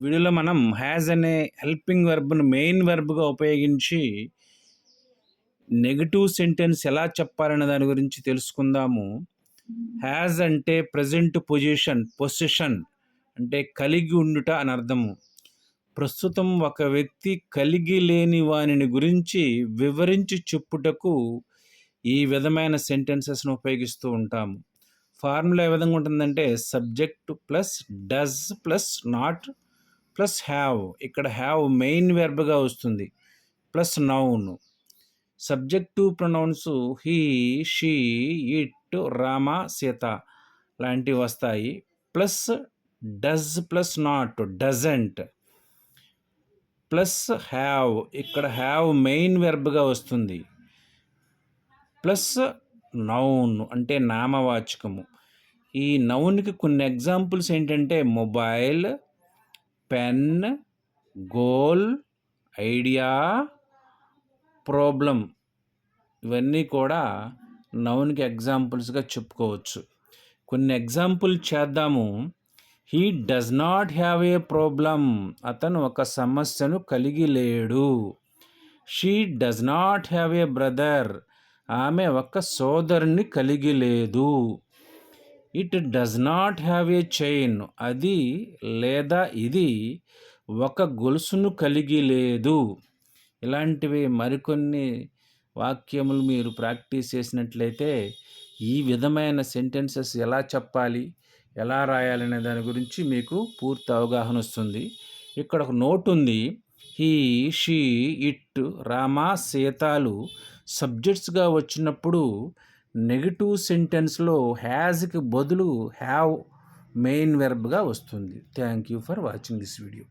వీడియోలో మనం హ్యాజ్ అనే హెల్పింగ్ వెర్బ్‌ను మెయిన్ వెర్బ్‌గా ఉపయోగించి నెగెటివ్ సెంటెన్స్ ఎలా చెప్పాలనే దాని గురించి తెలుసుకుందాము. హ్యాజ్ అంటే ప్రెజెంట్ పొసెషన్ అంటే కలిగి ఉండుట అని అర్థము. ప్రస్తుతం ఒక వ్యక్తి కలిగి లేని వానిని గురించి వివరించి చెప్పుటకు ఈ విధమైన సెంటెన్సెస్‌ను ఉపయోగిస్తూ ఉంటాము. ఫార్ములా ఏ విధంగా ఉంటుందంటే subject plus does plus not plus have. ఇక్కడ హ్యావ్ మెయిన్ వెర్బ్‌గా వస్తుంది. Plus noun. Subjective pronouns he, she, it, Rama, Sita లాంటివి వస్తాయి. Plus does plus not doesn't. Plus have. ఇక్కడ హ్యావ్ మెయిన్ వెర్బ్‌గా వస్తుంది. ప్లస్ నౌన్ అంటే నామవాచకము. ఈ నౌన్‌కి కొన్ని ఎగ్జాంపుల్స్ ఏంటంటే mobile, pen, goal, idea, problem. ఇవన్నీ కూడా నౌన్‌కి ఎగ్జాంపుల్స్‌గా చెప్పుకోవచ్చు. కొన్ని ఎగ్జాంపుల్ చేద్దాము. He does not have a problem. అతను ఒక సమస్యను కలిగి లేడు. She does not have a brother. ఆమె ఒక సోదరుని కలిగి లేదు. It does not have a chain. అది లేదా ఇది ఒక గొలుసును కలిగి లేదు. ఇలాంటివి మరికొన్ని వాక్యములు మీరు ప్రాక్టీస్ చేసినట్లయితే ఈ విధమైన సెంటెన్సెస్ ఎలా చెప్పాలి, ఎలా రాయాలనే దాని గురించి మీకు పూర్తి అవగాహన వస్తుంది. ఇక్కడ ఒక నోట్ ఉంది. హీ, షీ, ఇట్, రామ, సీతాలు సబ్జెక్ట్స్గా వచ్చినప్పుడు నెగటివ్ సెంటెన్స్లో హ్యాజ్కి బదులు హ్యావ్ మెయిన్ వెర్బ్గా వస్తుంది. Thank you for watching this video.